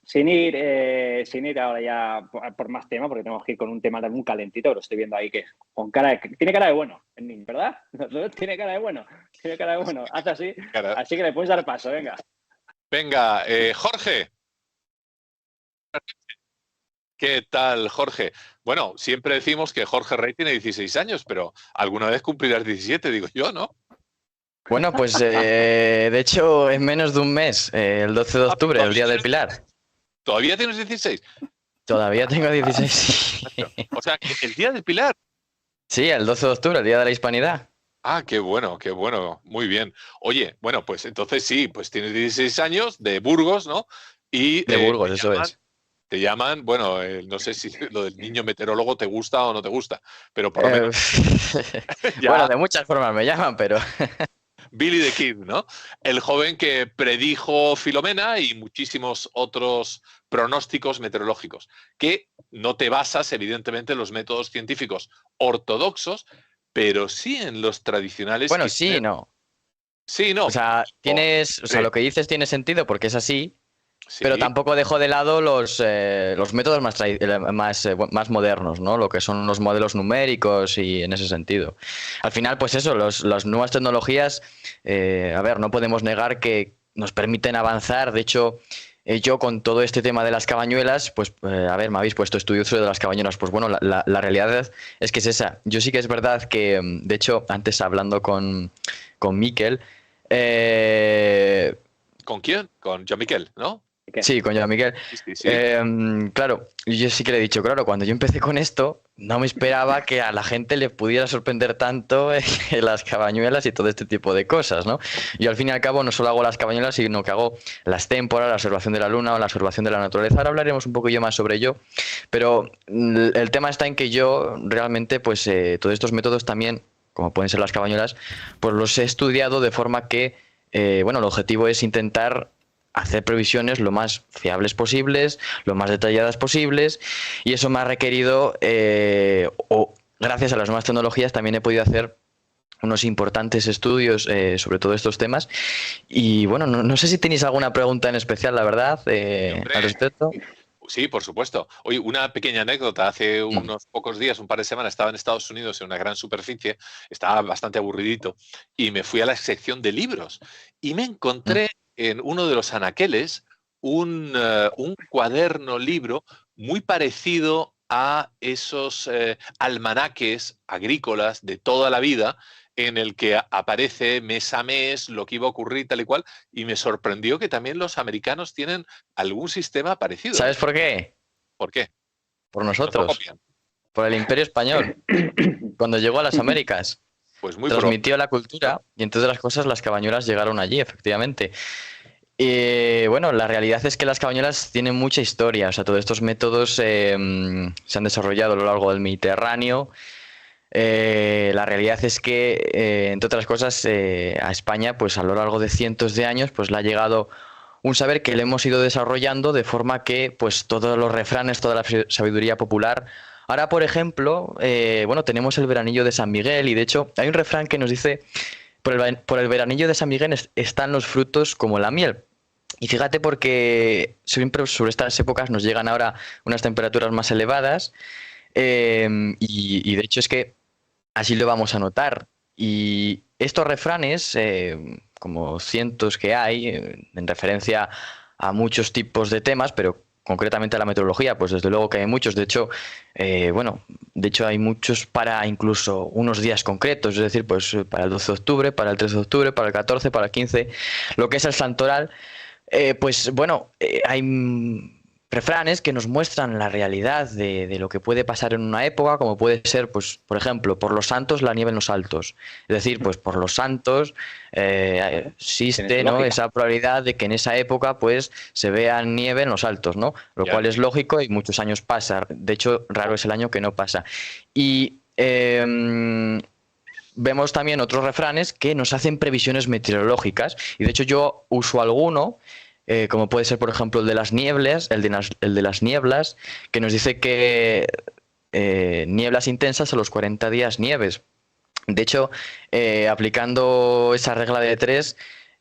sin ir ahora ya por más tema, porque tenemos que ir con un tema muy calentito, que lo estoy viendo ahí, que tiene cara de bueno, el niño, ¿verdad? Tiene cara de bueno, hace así, Cara. así que le puedes dar paso, venga. Venga, Jorge. ¿Qué tal, Jorge? Bueno, siempre decimos que Jorge Rey tiene 16 años, pero alguna vez cumplirás 17, digo yo, ¿no? Bueno, pues de hecho en menos de un mes, el 12 de octubre, el Día del Pilar. ¿Todavía tienes 16? Todavía tengo 16. O sea, el Día del Pilar. Sí, el 12 de octubre, el Día de la Hispanidad. Ah, qué bueno, muy bien. Oye, bueno, pues entonces sí, pues tienes 16 años, de Burgos, ¿no? Y De Burgos, eso es. te llaman, bueno, no sé si lo del niño meteorólogo te gusta o no te gusta, pero por lo menos ya Bueno, de muchas formas me llaman, pero Billy the Kid, ¿no? El joven que predijo Filomena y muchísimos otros pronósticos meteorológicos, que no te basas, evidentemente, en los métodos científicos ortodoxos, pero sí en los tradicionales. bueno, sí, no. Sí, no. O sea, Sí. lo que dices tiene sentido porque es así, Sí, pero tampoco dejo de lado los métodos más modernos, ¿no? Lo que son los modelos numéricos y en ese sentido. Al final, pues eso, las nuevas tecnologías, a ver, no podemos negar que nos permiten avanzar. De hecho, yo con todo este tema de las cabañuelas, pues, a ver, me habéis puesto estudios sobre las cabañuelas. Pues bueno, la realidad es que es esa. Yo sí que es verdad que, de hecho, antes hablando con Miquel, ¿con quién? Con Jean-Michel, ¿no? sí, con Joan Miguel. Sí. Claro, yo sí que le he dicho, claro, cuando yo empecé con esto, no me esperaba que a la gente le pudiera sorprender tanto las cabañuelas y todo este tipo de cosas, ¿no? Yo al fin y al cabo no solo hago las cabañuelas, sino que hago las témporas, la observación de la luna o la observación de la naturaleza. Ahora hablaremos un poquillo más sobre ello, pero el tema está en que yo realmente, pues todos estos métodos también, como pueden ser las cabañuelas, pues los he estudiado de forma que, bueno, el objetivo es intentar hacer previsiones lo más fiables posibles, lo más detalladas posibles, y eso me ha requerido, o gracias a las nuevas tecnologías también he podido hacer unos importantes estudios sobre todos estos temas. Y bueno, no sé si tenéis alguna pregunta en especial, la verdad, al respecto. Sí, por supuesto. Oye, una pequeña anécdota. Hace unos pocos días, un par de semanas, estaba en Estados Unidos en una gran superficie, estaba bastante aburridito, y me fui a la sección de libros y me encontré en uno de los anaqueles un cuaderno libro muy parecido a esos almanaques agrícolas de toda la vida, en el que aparece mes a mes lo que iba a ocurrir tal y cual, y me sorprendió que también los americanos tienen algún sistema parecido. ¿Sabes por qué? ¿Por qué? Por Nos lo nosotros, copian. por el Imperio Español. Cuando llegó a las Américas, Pues muy transmitió la cultura y entre las cosas las cabañuelas llegaron allí, efectivamente. Y bueno, la realidad es que las cabañuelas tienen mucha historia. O sea, todos estos métodos se han desarrollado a lo largo del Mediterráneo. La realidad es que, entre otras cosas, a España, pues a lo largo de cientos de años, pues le ha llegado un saber que le hemos ido desarrollando de forma que, pues todos los refranes, toda la sabiduría popular. Ahora, por ejemplo, bueno, tenemos el veranillo de San Miguel y de hecho hay un refrán que nos dice por el veranillo de San Miguel están los frutos como la miel. Y fíjate porque siempre sobre estas épocas nos llegan ahora unas temperaturas más elevadas y de hecho es que así lo vamos a notar. Y estos refranes, como cientos que hay, en referencia a muchos tipos de temas, pero concretamente a la meteorología, pues desde luego que hay muchos. De hecho, bueno, de hecho hay muchos para incluso unos días concretos, es decir, pues para el 12 de octubre, para el 13 de octubre, para el 14, para el 15, lo que es el santoral. Pues bueno, hay refranes que nos muestran la realidad de lo que puede pasar en una época, como puede ser, pues, por ejemplo, por los santos la nieve en los altos. Es decir, pues por los santos existe, ¿no?, esa probabilidad de que en esa época pues se vea nieve en los altos, ¿no? Lo cual es lógico y muchos años pasa. De hecho, raro es el año que no pasa. Y vemos también otros refranes que nos hacen previsiones meteorológicas y de hecho yo uso alguno, como puede ser por ejemplo el de las nieblas, el de las nieblas, que nos dice que nieblas intensas a los 40 días nieves. De hecho, aplicando esa regla de 3,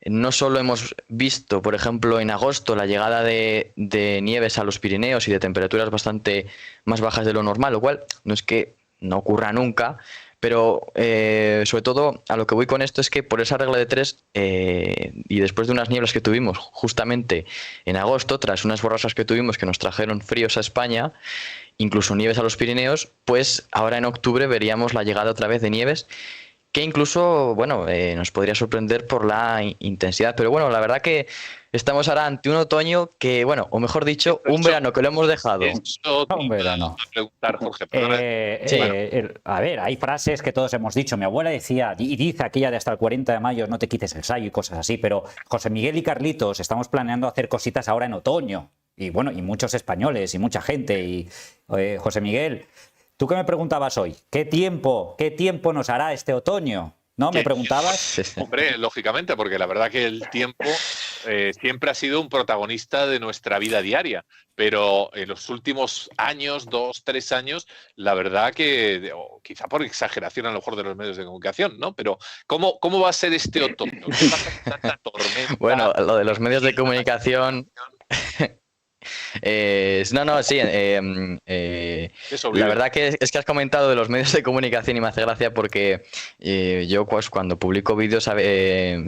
no solo hemos visto, por ejemplo, en agosto la llegada de nieves a los Pirineos y de temperaturas bastante más bajas de lo normal, lo cual no es que no ocurra nunca, pero sobre todo a lo que voy con esto es que por esa regla de tres y después de unas nieblas que tuvimos justamente en agosto, tras unas borrascas que tuvimos que nos trajeron fríos a España, incluso nieves a los Pirineos, pues ahora en octubre veríamos la llegada otra vez de nieves que incluso, bueno, nos podría sorprender por la intensidad. Pero bueno, la verdad que estamos ahora ante un otoño que, bueno, o mejor dicho, un verano que lo hemos dejado. Un verano. A preguntar, Jorge, Sí. A ver, hay frases que todos hemos dicho. Mi abuela decía, y dice aquella de hasta el 40 de mayo no te quites el sayo y cosas así, pero José Miguel y Carlitos estamos planeando hacer cositas ahora en otoño. Y bueno, y muchos españoles y mucha gente. Y José Miguel, ¿tú qué me preguntabas hoy? ¿Qué tiempo nos hará este otoño? ¿No? ¿Me preguntabas? Hombre, lógicamente, porque la verdad que el tiempo siempre ha sido un protagonista de nuestra vida diaria, pero en los últimos años, 2, 3 años, la verdad que, quizá por exageración a lo mejor de los medios de comunicación, ¿no? Pero ¿cómo va a ser este otoño? ¿Qué pasa con tanta tormenta? Bueno, lo de los medios de comunicación... sí. La verdad que es que has comentado de los medios de comunicación y me hace gracia porque yo pues, cuando publico vídeos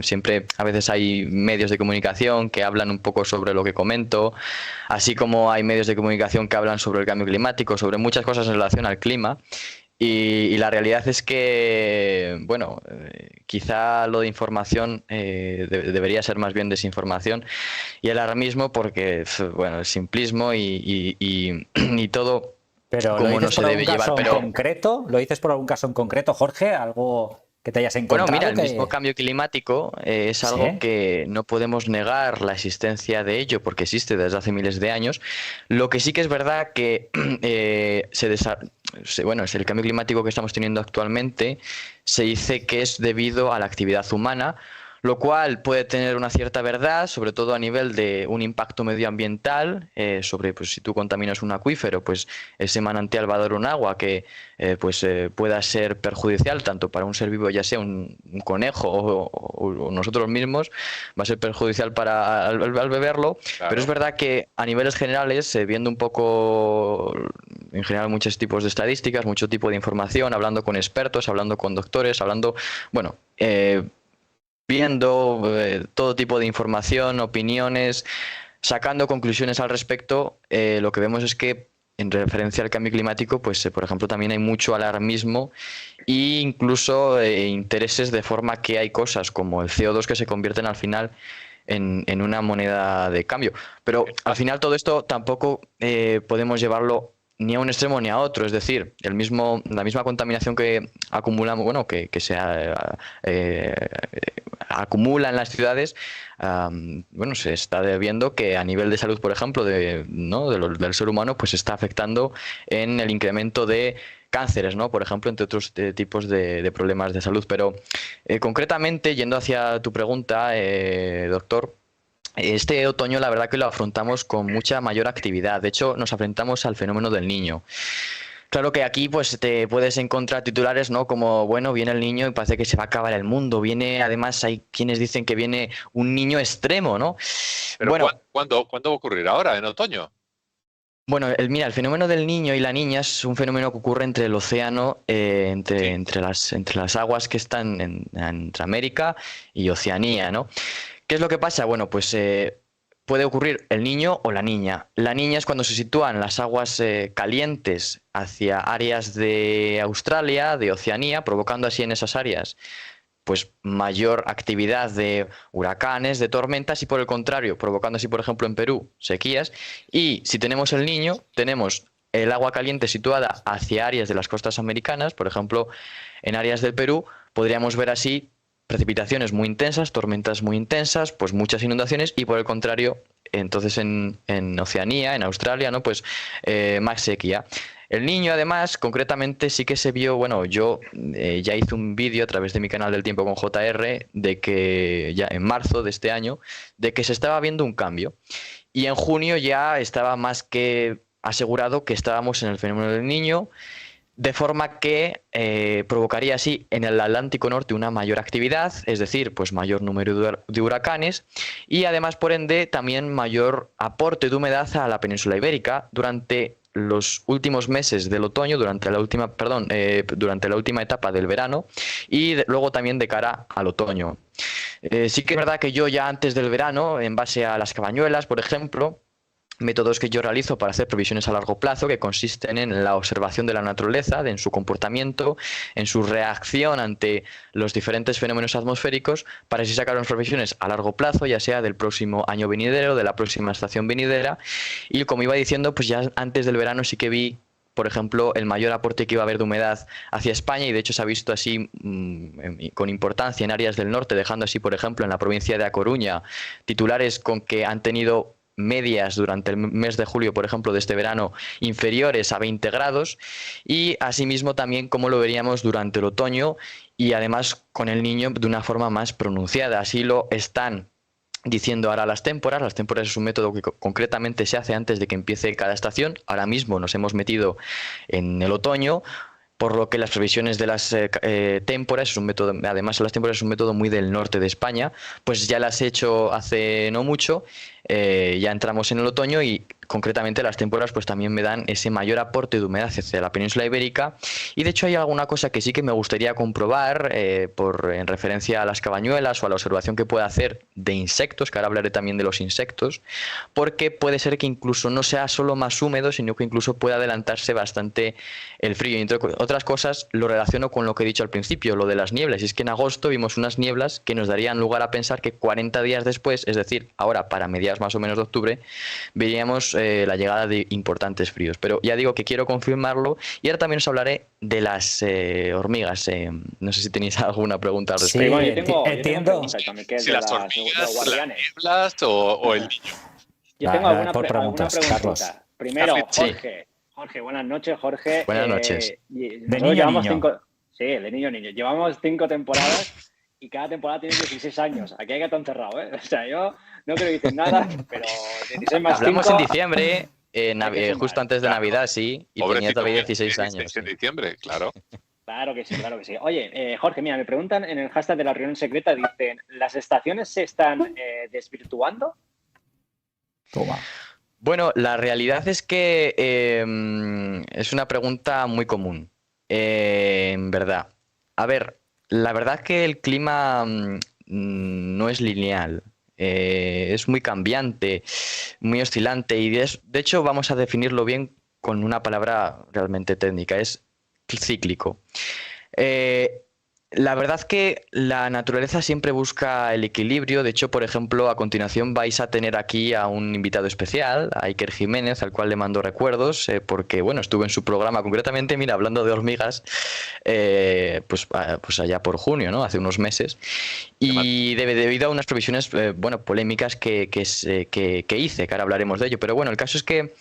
siempre a veces hay medios de comunicación que hablan un poco sobre lo que comento, así como hay medios de comunicación que hablan sobre el cambio climático, sobre muchas cosas en relación al clima. Y la realidad es que, bueno, quizá lo de información debería ser más bien desinformación y alarmismo porque, bueno, el simplismo y todo Pero como no se debe llevar. Pero concreto, ¿lo dices por algún caso en concreto, Jorge? ¿Algo que te hayas encontrado? Bueno, mira, el mismo cambio climático es algo que no podemos negar la existencia de ello porque existe desde hace miles de años. Lo que sí que es verdad que bueno, es el cambio climático que estamos teniendo actualmente, se dice que es debido a la actividad humana, lo cual puede tener una cierta verdad, sobre todo a nivel de un impacto medioambiental, sobre pues, si tú contaminas un acuífero, pues ese manantial va a dar un agua que pueda ser perjudicial tanto para un ser vivo, ya sea un conejo o nosotros mismos, va a ser perjudicial al beberlo, claro. Pero es verdad que a niveles generales, viendo un poco en general muchos tipos de estadísticas, mucho tipo de información, hablando con expertos, hablando con doctores, hablando, bueno, viendo todo tipo de información, opiniones, sacando conclusiones al respecto, lo que vemos es que en referencia al cambio climático, pues por ejemplo también hay mucho alarmismo e incluso intereses de forma que hay cosas como el CO2 que se convierten al final en una moneda de cambio. Pero al final todo esto tampoco podemos llevarlo ni a un extremo ni a otro, es decir, la misma contaminación que acumulamos, bueno, que se acumula en las ciudades, bueno, se está viendo que a nivel de salud, por ejemplo, del ser humano, pues está afectando en el incremento de cánceres, ¿no? Por ejemplo, entre otros tipos de problemas de salud. Pero concretamente, yendo hacia tu pregunta, doctor, este otoño la verdad que lo afrontamos con mucha mayor actividad. De hecho, nos enfrentamos al fenómeno del Niño. Claro que aquí pues te puedes encontrar titulares, ¿no? Como, bueno, viene el niño y parece que se va a acabar el mundo. Además hay quienes dicen que viene un niño extremo, ¿no? Pero bueno, ¿cuándo va a ocurrir? ¿Ahora, en otoño? Bueno, mira, el fenómeno del niño y la niña es un fenómeno que ocurre entre el océano, entre las aguas que están entre América y Oceanía, ¿no? ¿Qué es lo que pasa? Bueno, pues puede ocurrir el niño o la niña. La niña es cuando se sitúan las aguas calientes hacia áreas de Australia, de Oceanía, provocando así en esas áreas pues mayor actividad de huracanes, de tormentas y por el contrario, provocando así, por ejemplo, en Perú, sequías. Y si tenemos el niño, tenemos el agua caliente situada hacia áreas de las costas americanas, por ejemplo, en áreas del Perú, podríamos ver así precipitaciones muy intensas, tormentas muy intensas, pues muchas inundaciones y por el contrario, entonces en Oceanía, en Australia, ¿no? Pues más sequía. El niño, además, concretamente sí que se vio, bueno, yo ya hice un vídeo a través de mi canal del Tiempo con JR, de que ya en marzo de este año, de que se estaba viendo un cambio. Y en junio ya estaba más que asegurado que estábamos en el fenómeno del niño. de forma que provocaría así en el Atlántico Norte una mayor actividad, es decir, pues mayor número de huracanes y además, por ende, también mayor aporte de humedad a la península ibérica durante los últimos meses del otoño, durante la última etapa del verano y luego también de cara al otoño. Sí que es verdad que yo ya antes del verano, en base a las cabañuelas, por ejemplo, métodos que yo realizo para hacer previsiones a largo plazo que consisten en la observación de la naturaleza, en su comportamiento, en su reacción ante los diferentes fenómenos atmosféricos, para así sacar unas previsiones a largo plazo, ya sea del próximo año venidero, de la próxima estación venidera. Y como iba diciendo, pues ya antes del verano sí que vi, por ejemplo, el mayor aporte que iba a haber de humedad hacia España y de hecho se ha visto así con importancia en áreas del norte, dejando así, por ejemplo, en la provincia de A Coruña, titulares con que han tenido medias durante el mes de julio, por ejemplo, de este verano, inferiores a 20 grados y asimismo también como lo veríamos durante el otoño y además con el Niño de una forma más pronunciada. Así lo están diciendo ahora las témporas. Las témporas es un método que concretamente se hace antes de que empiece cada estación. Ahora mismo nos hemos metido en el otoño, por lo que las previsiones de las témporas es un método, además las témporas es un método muy del norte de España, pues ya las he hecho hace no mucho, ya entramos en el otoño y concretamente las témporas pues también me dan ese mayor aporte de humedad hacia la península ibérica y de hecho hay alguna cosa que sí que me gustaría comprobar en referencia a las cabañuelas o a la observación que pueda hacer de insectos, que ahora hablaré también de los insectos, porque puede ser que incluso no sea solo más húmedo, sino que incluso pueda adelantarse bastante el frío. Y entre otras cosas lo relaciono con lo que he dicho al principio, lo de las nieblas, y es que en agosto vimos unas nieblas que nos darían lugar a pensar que 40 días después, es decir, ahora para mediados más o menos de octubre, veríamos la llegada de importantes fríos. Pero ya digo que quiero confirmarlo y ahora también os hablaré de las hormigas. No sé si tenéis alguna pregunta al respecto. Sí, Bueno, yo tengo entiendo. preguntas también, que es Si de las los hormigas, las guardianes. nieblas o el niño. Yo tengo alguna por preguntita. preguntas, Carlos. Primero, Sí. Jorge, buenas noches, Jorge. Buenas noches. Nosotros niño a llevamos niño. 5... Sí, de niño a niño. Llevamos 5 temporadas y cada temporada tiene 16 años. Aquí hay gato encerrado, ¿eh? O sea, yo no creo que dicen nada, pero 16 más 5... Hablamos en diciembre, justo sumar. antes de Navidad, sí, y tenía todavía 16 años. En diciembre, claro. Claro que sí, claro que sí. Oye, Jorge, mira, me preguntan en el hashtag de la reunión secreta, dicen, ¿las estaciones se están desvirtuando? Toma. Bueno, la realidad es que es una pregunta muy común, en verdad. A ver, la verdad que el clima no es lineal, es muy cambiante, muy oscilante y de hecho vamos a definirlo bien con una palabra realmente técnica, es cíclico. La verdad que la naturaleza siempre busca el equilibrio. De hecho, por ejemplo, a continuación vais a tener aquí a un invitado especial, a Iker Jiménez, al cual le mando recuerdos, porque bueno, estuve en su programa concretamente, mira, hablando de hormigas, pues allá por junio, ¿no? Hace unos meses. Y debido a unas previsiones, bueno, polémicas que hice, que ahora hablaremos de ello. Pero bueno, el caso es que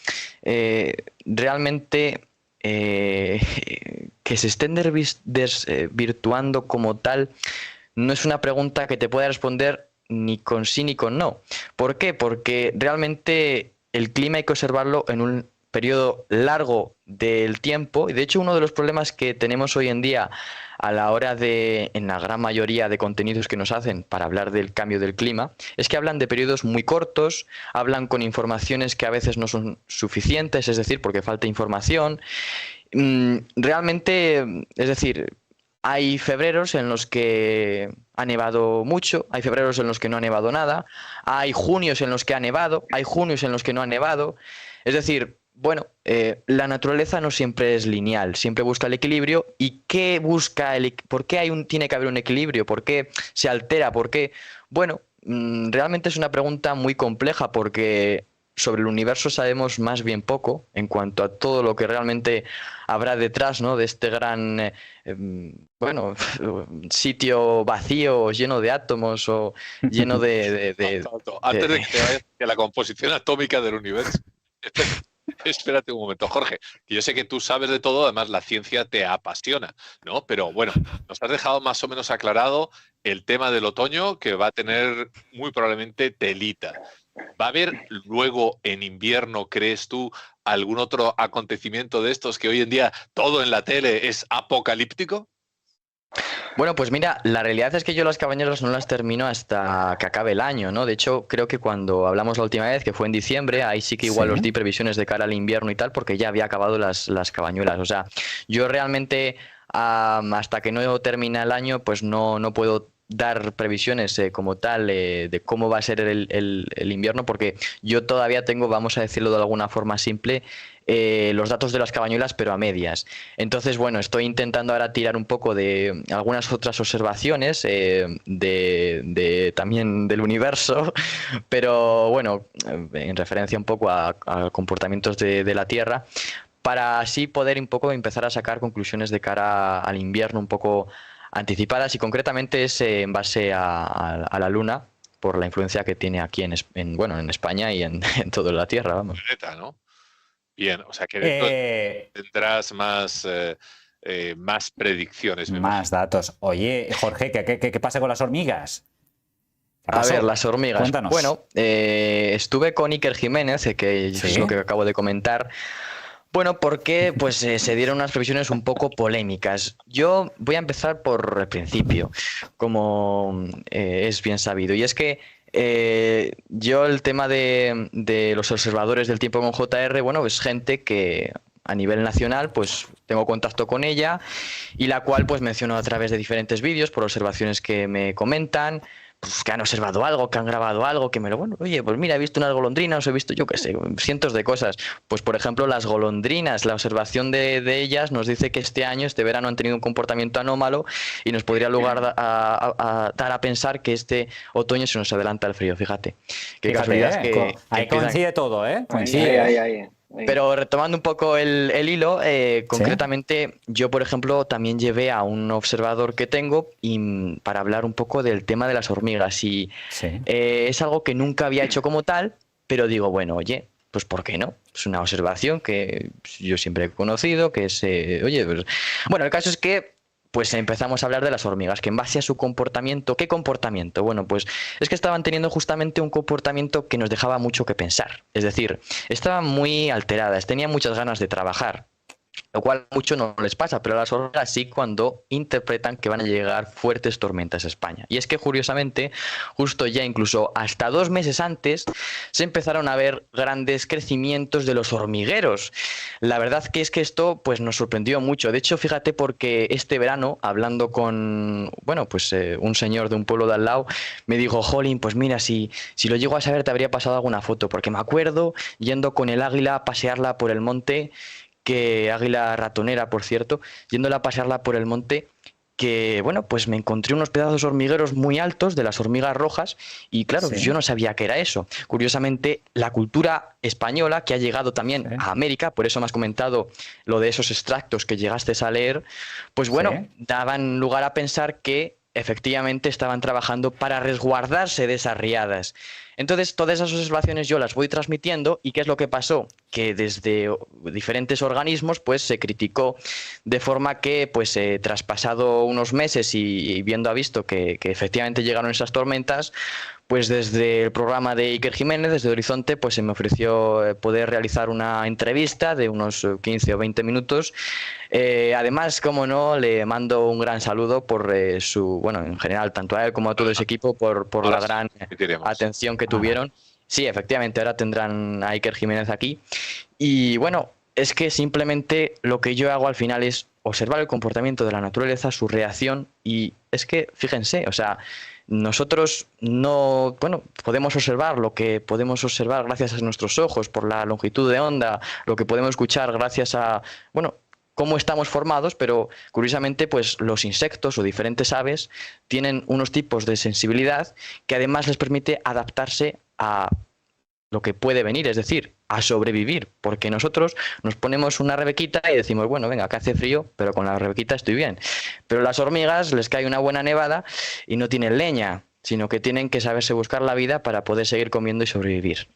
realmente que se estén desvirtuando como tal no es una pregunta que te pueda responder ni con sí ni con no. ¿Por qué? Porque realmente el clima hay que observarlo en un periodo largo del tiempo y de hecho uno de los problemas que tenemos hoy en día a la hora de, en la gran mayoría de contenidos que nos hacen para hablar del cambio del clima, es que hablan de periodos muy cortos, hablan con informaciones que a veces no son suficientes, es decir, porque falta información. Realmente, es decir, hay febreros en los que ha nevado mucho, hay febreros en los que no ha nevado nada, hay junios en los que ha nevado, hay junios en los que no ha nevado. Es decir, bueno, la naturaleza no siempre es lineal, siempre busca el equilibrio. ¿Y qué busca por qué tiene que haber un equilibrio? ¿Por qué se altera? ¿Por qué? Bueno, realmente es una pregunta muy compleja porque sobre el universo sabemos más bien poco en cuanto a todo lo que realmente habrá detrás, ¿no? De este gran, bueno, sitio vacío, lleno de átomos o lleno de Antes de que te vayas a la composición atómica del universo. Espérate un momento, Jorge, que yo sé que tú sabes de todo, además la ciencia te apasiona, ¿no? Pero bueno, nos has dejado más o menos aclarado el tema del otoño, que va a tener muy probablemente telita. ¿Va a haber luego en invierno, crees tú, algún otro acontecimiento de estos que hoy en día todo en la tele es apocalíptico? Bueno, pues mira, la realidad es que yo las cabañuelas no las termino hasta que acabe el año, ¿no? De hecho, creo que cuando hablamos la última vez, que fue en diciembre, ahí sí que igual Sí. os di previsiones de cara al invierno y tal, porque ya había acabado las cabañuelas. O sea, yo realmente hasta que no termina el año, pues no puedo dar previsiones como tal de cómo va a ser el invierno, porque yo todavía tengo, vamos a decirlo de alguna forma simple, los datos de las cabañuelas, pero a medias. Entonces, bueno, estoy intentando ahora tirar un poco de algunas otras observaciones también del universo, pero bueno, en referencia un poco a comportamientos de la Tierra, para así poder un poco empezar a sacar conclusiones de cara al invierno un poco anticipadas, y concretamente es en base a la Luna, por la influencia que tiene aquí en España y en toda la Tierra, vamos. Planeta, ¿no? Bien, o sea que dentro tendrás más predicciones. Más datos. Oye, Jorge, ¿qué pasa con las hormigas? ¿Qué A pasó? ver, las hormigas. Cuéntanos. Bueno, estuve con Iker Jiménez, que ¿Sí? es lo que acabo de comentar. Bueno, porque pues se dieron unas previsiones un poco polémicas. Yo voy a empezar por el principio, como es bien sabido. Y es que yo el tema de los observadores del tiempo con JR, bueno, es gente que a nivel nacional pues tengo contacto con ella, y la cual pues menciono a través de diferentes vídeos por observaciones que me comentan, pues que han observado algo, que han grabado algo, que oye, pues mira, he visto unas golondrinas, he visto, yo qué sé, cientos de cosas. Pues por ejemplo, las golondrinas, la observación de ellas nos dice que este verano han tenido un comportamiento anómalo, y nos podría dar a pensar que este otoño se nos adelanta el frío, fíjate. Qué casualidad que ahí empiezan. coincide todo, ¿eh? Coincide. Ahí. Pero retomando un poco el hilo, concretamente yo, por ejemplo, también llevé a un observador que tengo para hablar un poco del tema de las hormigas. Y Sí. es algo que nunca había hecho como tal, pero digo, bueno, oye, pues ¿por qué no? Es una observación que yo siempre he conocido, que es, oye, pues... Bueno, el caso es que pues empezamos a hablar de las hormigas, que en base a su comportamiento, ¿qué comportamiento? Bueno, pues es que estaban teniendo justamente un comportamiento que nos dejaba mucho que pensar. Es decir, estaban muy alteradas, tenían muchas ganas de trabajar, lo cual mucho no les pasa, pero a las hormigas sí, cuando interpretan que van a llegar fuertes tormentas a España. Y es que curiosamente, justo ya incluso hasta 2 meses antes, se empezaron a ver grandes crecimientos de los hormigueros. La verdad que es que esto pues nos sorprendió mucho. De hecho, fíjate, porque este verano, hablando con un señor de un pueblo de al lado, me dijo, jolín, pues mira, si lo llego a saber te habría pasado alguna foto, porque me acuerdo yendo con el águila a pasearla por el monte, que águila ratonera, por cierto, yéndola a pasearla por el monte, que bueno, pues me encontré unos pedazos hormigueros muy altos de las hormigas rojas, y claro, Sí. yo no sabía que era eso. Curiosamente, la cultura española, que ha llegado también Sí. a América, por eso me has comentado lo de esos extractos que llegaste a leer, pues bueno, Sí. daban lugar a pensar que efectivamente estaban trabajando para resguardarse de esas riadas. Entonces, todas esas observaciones yo las voy transmitiendo, y ¿qué es lo que pasó? Que desde diferentes organismos pues se criticó, de forma que pues traspasado unos meses y viendo visto que efectivamente llegaron esas tormentas, pues desde el programa de Iker Jiménez, desde Horizonte, pues se me ofreció poder realizar una entrevista de unos 15 o 20 minutos. Además, como no, le mando un gran saludo por en general, tanto a él como a todo ese equipo, por la gran atención que tuvieron. Sí, efectivamente, ahora tendrán a Iker Jiménez aquí. Y bueno, es que simplemente lo que yo hago al final es observar el comportamiento de la naturaleza, su reacción, y es que, fíjense, o sea, nosotros podemos observar lo que podemos observar gracias a nuestros ojos, por la longitud de onda, lo que podemos escuchar gracias a, cómo estamos formados, pero curiosamente pues los insectos o diferentes aves tienen unos tipos de sensibilidad que además les permite adaptarse a lo que puede venir, es decir, a sobrevivir, porque nosotros nos ponemos una rebequita y decimos, bueno, venga, acá hace frío, pero con la rebequita estoy bien. Pero las hormigas les cae una buena nevada y no tienen leña, sino que tienen que saberse buscar la vida para poder seguir comiendo y sobrevivir.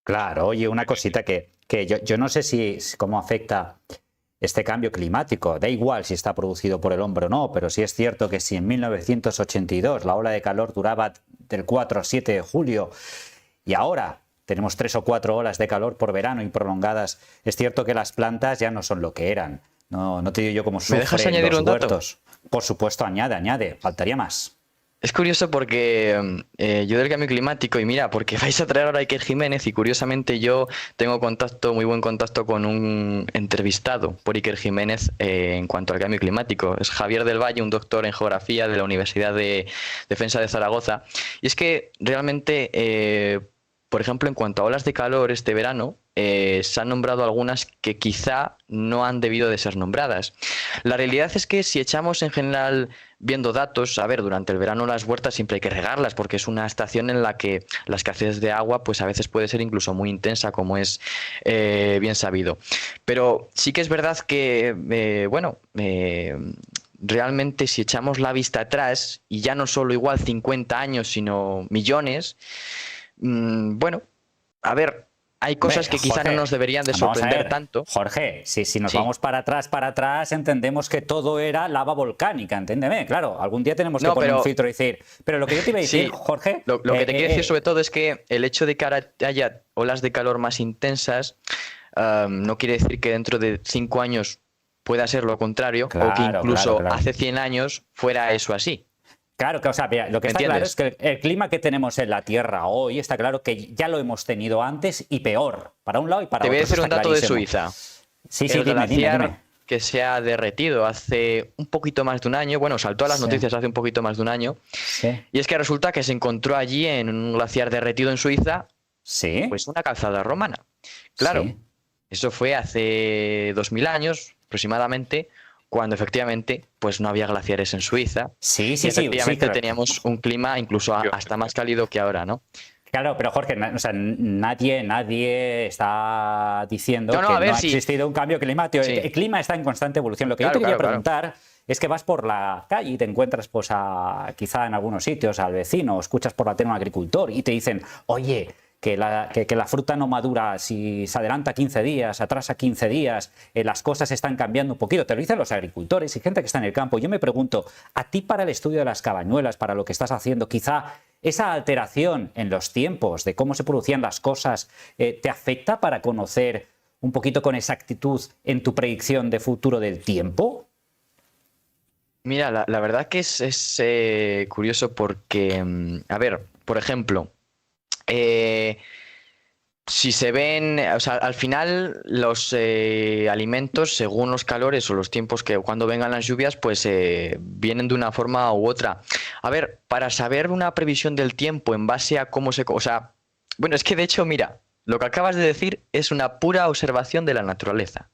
Claro, oye, una cosita que yo no sé si cómo afecta este cambio climático. Da igual si está producido por el hombre o no, pero sí es cierto que si en 1982 la ola de calor duraba del 4 al 7 de julio y ahora tenemos 3 o 4 olas de calor por verano y prolongadas. Es cierto que las plantas ya no son lo que eran. No te digo yo cómo sufren dejas añadir los un dato? huertos. Por supuesto, añade, faltaría más. Es curioso porque yo del cambio climático, y mira, porque vais a traer ahora a Iker Jiménez y curiosamente yo tengo muy buen contacto con un entrevistado por Iker Jiménez en cuanto al cambio climático. Es Javier del Valle, un doctor en geografía de la Universidad de Defensa de Zaragoza. Y es que realmente, por ejemplo, en cuanto a olas de calor este verano, se han nombrado algunas que quizá no han debido de ser nombradas. La realidad es que si echamos en general viendo datos, a ver, durante el verano las huertas siempre hay que regarlas porque es una estación en la que la escasez de agua pues a veces puede ser incluso muy intensa, como es bien sabido. Pero sí que es verdad que, realmente si echamos la vista atrás, y ya no solo igual 50 años, sino millones, a ver, hay cosas que quizá Jorge, no nos deberían de vamos a sorprender ver, tanto. Jorge, si nos Sí. vamos para atrás, entendemos que todo era lava volcánica, entiéndeme. Claro, algún día tenemos que poner un filtro y decir. Pero lo que yo te iba a decir, Sí, Jorge. Lo que te quiero decir sobre todo es que el hecho de que ahora haya olas de calor más intensas no quiere decir que dentro de 5 años pueda ser lo contrario, o que Claro, incluso claro. hace 100 años fuera eso así. Claro, que, o sea, mira, lo que está claro es que el clima que tenemos en la Tierra hoy está claro que ya lo hemos tenido antes y peor, para un lado y para otro. Te voy a decir un dato de Suiza. Sí, El glaciar dime. que se ha derretido hace un poquito más de un año, bueno, saltó a las noticias hace un poquito más de un año, y es que resulta que se encontró allí en un glaciar derretido en Suiza, pues una calzada romana. Claro, eso fue hace 2000 años aproximadamente, cuando efectivamente pues no había glaciares en Suiza. Y efectivamente teníamos un clima incluso hasta más cálido que ahora, ¿no? Claro, pero Jorge, o sea, nadie está diciendo que no ha existido un cambio climático. Sí. El clima está en constante evolución. Lo que yo te quería preguntar es que vas por la calle y te encuentras, pues, quizá en algunos sitios al vecino, o escuchas por la tele a un agricultor y te dicen, oye, que la fruta no madura si se adelanta 15 días, atrasa 15 días, las cosas están cambiando un poquito. Te lo dicen los agricultores y gente que está en el campo. Yo me pregunto, a ti para el estudio de las cabañuelas, para lo que estás haciendo, quizá esa alteración en los tiempos de cómo se producían las cosas, ¿te afecta para conocer un poquito con exactitud en tu predicción de futuro del tiempo? Mira, la verdad que es curioso porque, a ver, por ejemplo, si se ven, o sea, al final los alimentos, según los calores o los tiempos que cuando vengan las lluvias, pues vienen de una forma u otra. A ver, para saber una previsión del tiempo en base a cómo o sea, bueno, es que de hecho, mira, lo que acabas de decir es una pura observación de la naturaleza.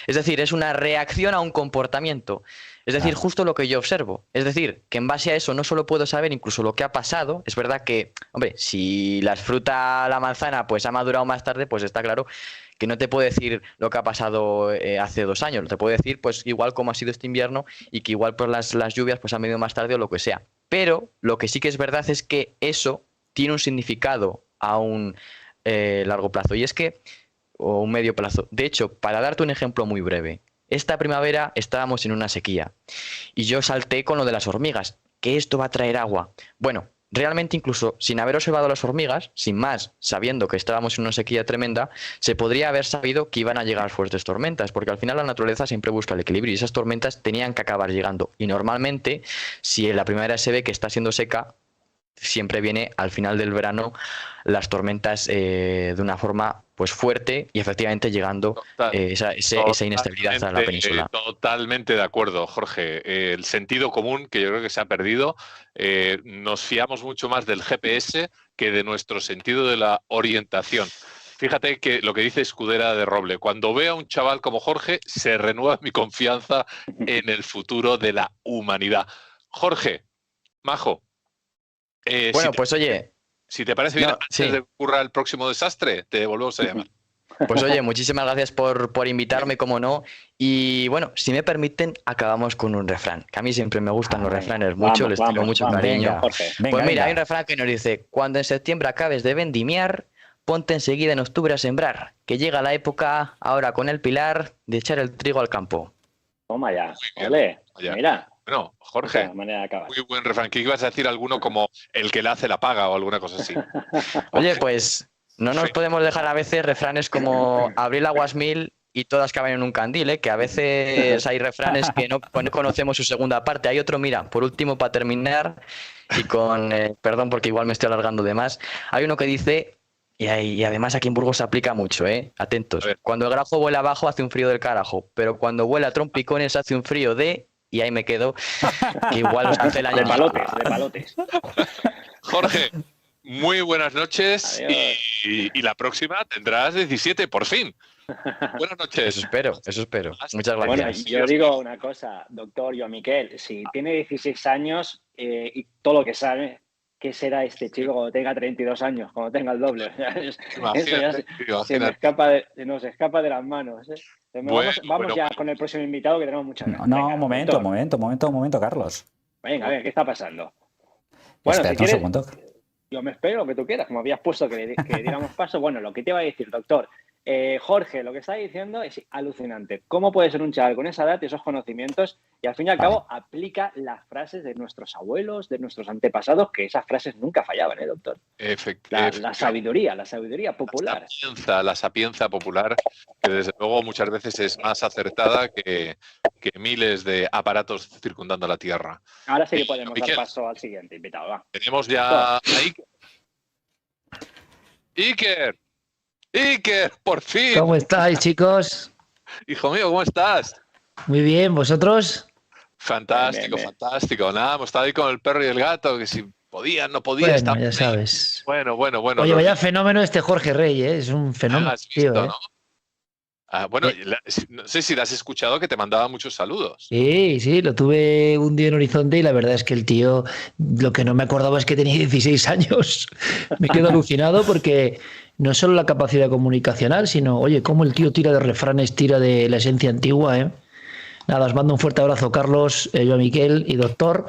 Es decir, es una reacción a un comportamiento. Es decir, justo lo que yo observo. Es decir, que en base a eso no solo puedo saber incluso lo que ha pasado. Es verdad que, hombre, si la fruta, la manzana, pues ha madurado más tarde, pues está claro que no te puedo decir lo que ha pasado hace 2 años. Te puedo decir, pues igual cómo ha sido este invierno y que igual pues las lluvias pues han venido más tarde o lo que sea. Pero lo que sí que es verdad es que eso tiene un significado a un largo plazo. Y es que, o un medio plazo. De hecho, para darte un ejemplo muy breve, esta primavera estábamos en una sequía y yo salté con lo de las hormigas, que esto va a traer agua. Bueno, realmente incluso sin haber observado las hormigas, sin más, sabiendo que estábamos en una sequía tremenda, se podría haber sabido que iban a llegar fuertes tormentas, porque al final la naturaleza siempre busca el equilibrio y esas tormentas tenían que acabar llegando. Y normalmente, si en la primavera se ve que está siendo seca, siempre viene al final del verano las tormentas de una forma pues fuerte y efectivamente llegando esa inestabilidad a la península. Totalmente de acuerdo, Jorge. El sentido común, que yo creo que se ha perdido, nos fiamos mucho más del GPS que de nuestro sentido de la orientación. Fíjate que lo que dice Escudera de Roble, cuando veo a un chaval como Jorge, se renueva mi confianza en el futuro de la humanidad. Jorge, majo, bueno, pues oye, si te parece bien, antes de que ocurra el próximo desastre, te volvemos a llamar. Pues oye, muchísimas gracias por invitarme, como no. Y bueno, si me permiten, acabamos con un refrán, que a mí siempre me gustan los refranes mucho, les tengo mucho cariño. Pues mira, hay un refrán que nos dice, cuando en septiembre acabes de vendimiar, ponte enseguida en octubre a sembrar, que llega la época, ahora con el pilar, de echar el trigo al campo. Toma ya, ole, mira. Bueno, Es Jorge, una manera de acabar. muy buen refrán. ¿Qué ibas a decir alguno como el que le hace la paga o alguna cosa así? Oye, pues no nos podemos dejar a veces refranes como abrir aguas mil y todas caben en un candil, ¿eh? Que a veces hay refranes que no conocemos su segunda parte. Hay otro, mira, por último, para terminar, y con, perdón porque igual me estoy alargando de más, hay uno que dice, y además aquí en Burgos se aplica mucho, atentos, A ver. cuando el grajo vuela abajo hace un frío del carajo, pero cuando vuela a trompicones hace un frío de... Y ahí me quedo, que igual os hace el año. De palotes. Jorge, muy buenas noches Adiós. y la próxima tendrás 17, por fin. Buenas noches. Eso espero. Muchas Bueno, gracias. yo digo una cosa, doctor Joan Miquel, si tiene 16 años y todo lo que sabe, ¿qué será este chico cuando tenga 32 años, cuando tenga el doble? O sea, eso ya nos escapa de las manos. Vamos ya con el próximo invitado que tenemos muchas ganas. No, Venga, momento, Carlos. Venga, a ver, ¿qué está pasando? Bueno, Espera si un quieres, segundo. yo me espero lo que tú quieras, como habías puesto que diéramos paso. Bueno, lo que te iba a decir, doctor, Jorge, lo que está diciendo es alucinante. ¿Cómo puede ser un chaval con esa edad y esos conocimientos y al fin y al cabo aplica las frases de nuestros abuelos, de nuestros antepasados, que esas frases nunca fallaban, doctor? La sabiduría popular. La sapienza popular, que desde luego muchas veces es más acertada que miles de aparatos circundando la Tierra. Ahora sí que podemos Miquel, dar paso al siguiente invitado. Va. Tenemos ya a Iker, por fin. ¿Cómo estáis, chicos? Hijo mío, ¿cómo estás? Muy bien, ¿vosotros? Fantástico, Bien. fantástico. Nada, hemos estado ahí con el perro y el gato, que si podían, no podían. Bueno, estaban ya ahí. sabes. Bueno. Oye, vaya fenómeno este Jorge Rey, ¿eh? Es un fenómeno, Has visto, tío, ¿eh? ¿no? Bueno, no sé si le has escuchado que te mandaba muchos saludos. Sí, lo tuve un día en Horizonte y la verdad es que el tío, lo que no me acordaba es que tenía 16 años. Me quedo alucinado porque no solo la capacidad comunicacional, sino, oye, cómo el tío tira de refranes, tira de la esencia antigua, ¿eh? Nada, os mando un fuerte abrazo, Carlos, Joan Miquel y doctor.